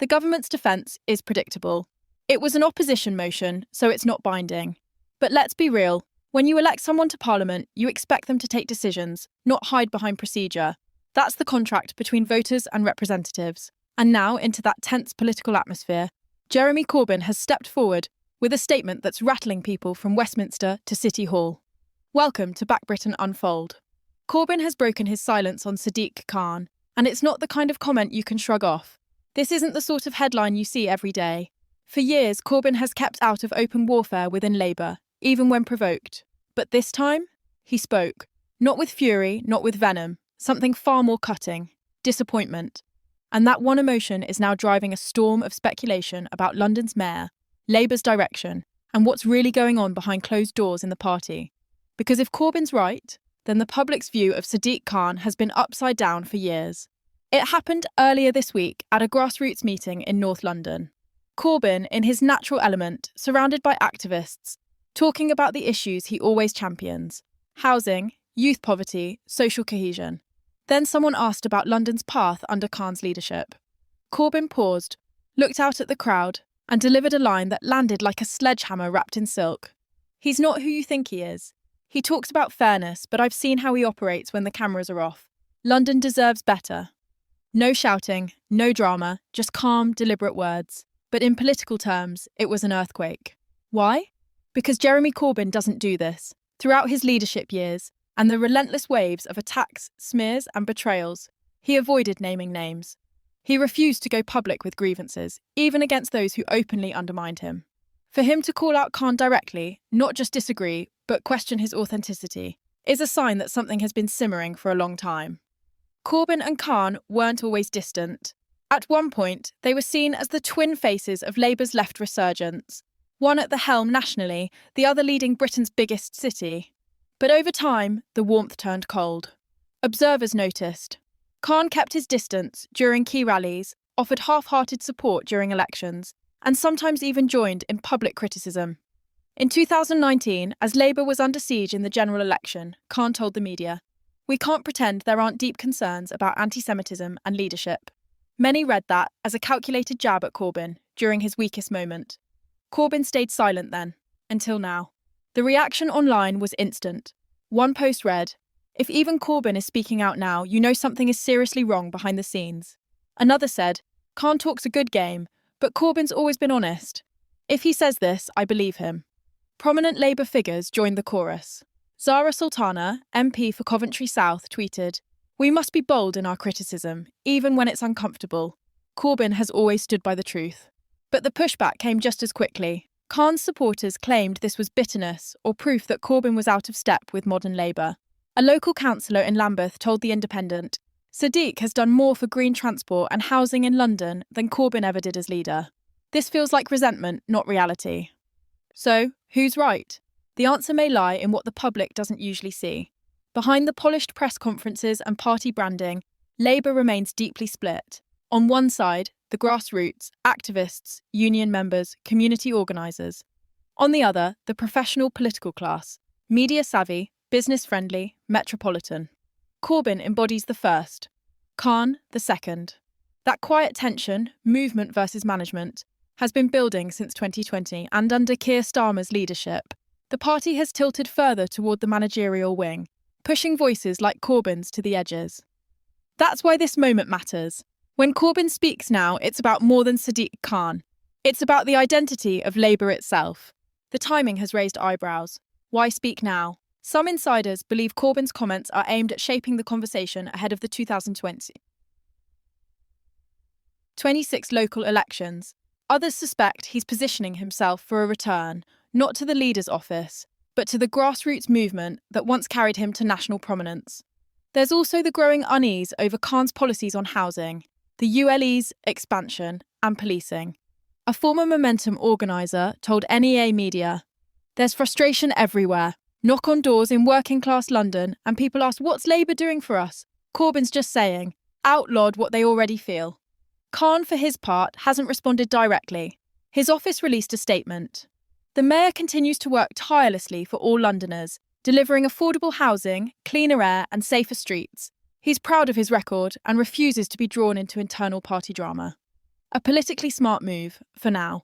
The government's defence is predictable. It was an opposition motion, so it's not binding. But let's be real. When you elect someone to Parliament, you expect them to take decisions, not hide behind procedure. That's the contract between voters and representatives. And now, into that tense political atmosphere, Jeremy Corbyn has stepped forward with a statement that's rattling people from Westminster to City Hall. Welcome to Back Britain Unfold. Corbyn has broken his silence on Sadiq Khan, and it's not the kind of comment you can shrug off. This isn't the sort of headline you see every day. For years, Corbyn has kept out of open warfare within Labour, even when provoked. But this time, he spoke. Not with fury, not with venom, something far more cutting: disappointment. And that one emotion is now driving a storm of speculation about London's mayor, Labour's direction, and what's really going on behind closed doors in the party. Because if Corbyn's right, then the public's view of Sadiq Khan has been upside down for years. It happened earlier this week at a grassroots meeting in North London. Corbyn, in his natural element, surrounded by activists, talking about the issues he always champions: housing, youth poverty, social cohesion. Then someone asked about London's path under Khan's leadership. Corbyn paused, looked out at the crowd, and delivered a line that landed like a sledgehammer wrapped in silk. He's not who you think he is. He talks about fairness, but I've seen how he operates when the cameras are off. London deserves better. No shouting, no drama, just calm, deliberate words. But in political terms, it was an earthquake. Why? Because Jeremy Corbyn doesn't do this. Throughout his leadership years, and the relentless waves of attacks, smears and betrayals, he avoided naming names. He refused to go public with grievances, even against those who openly undermined him. For him to call out Khan directly, not just disagree, but question his authenticity, is a sign that something has been simmering for a long time. Corbyn and Khan weren't always distant. At one point, they were seen as the twin faces of Labour's left resurgence, one at the helm nationally, the other leading Britain's biggest city. But over time, the warmth turned cold. Observers noticed. Khan kept his distance during key rallies, offered half-hearted support during elections, and sometimes even joined in public criticism. In 2019, as Labour was under siege in the general election, Khan told the media, "We can't pretend there aren't deep concerns about anti-Semitism and leadership." Many read that as a calculated jab at Corbyn during his weakest moment. Corbyn stayed silent then, until now. The reaction online was instant. One post read, "If even Corbyn is speaking out now, you know something is seriously wrong behind the scenes." Another said, "Khan talks a good game, but Corbyn's always been honest. If he says this, I believe him." Prominent Labour figures joined the chorus. Zara Sultana, MP for Coventry South, tweeted, "We must be bold in our criticism, even when it's uncomfortable. Corbyn has always stood by the truth." But the pushback came just as quickly. Khan's supporters claimed this was bitterness or proof that Corbyn was out of step with modern Labour. A local councillor in Lambeth told The Independent, "Sadiq has done more for green transport and housing in London than Corbyn ever did as leader." This feels like resentment, not reality. So, who's right? The answer may lie in what the public doesn't usually see. Behind the polished press conferences and party branding, Labour remains deeply split. On one side, the grassroots, activists, union members, community organisers. On the other, the professional political class, media-savvy, business-friendly, metropolitan. Corbyn embodies the first, Khan the second. That quiet tension, movement versus management, has been building since 2020, and under Keir Starmer's leadership, the party has tilted further toward the managerial wing, pushing voices like Corbyn's to the edges. That's why this moment matters. When Corbyn speaks now, it's about more than Sadiq Khan. It's about the identity of Labour itself. The timing has raised eyebrows. Why speak now? Some insiders believe Corbyn's comments are aimed at shaping the conversation ahead of the 2026 local elections. Others suspect he's positioning himself for a return, not to the leader's office, but to the grassroots movement that once carried him to national prominence. There's also the growing unease over Khan's policies on housing, the ULE's expansion, and policing. A former Momentum organiser told NEA Media, "There's frustration everywhere. Knock on doors in working-class London and people ask, 'What's Labour doing for us?' Corbyn's just saying, outlawed what they already feel." Khan, for his part, hasn't responded directly. His office released a statement. The mayor continues to work tirelessly for all Londoners, delivering affordable housing, cleaner air and safer streets. He's proud of his record and refuses to be drawn into internal party drama. A politically smart move, for now.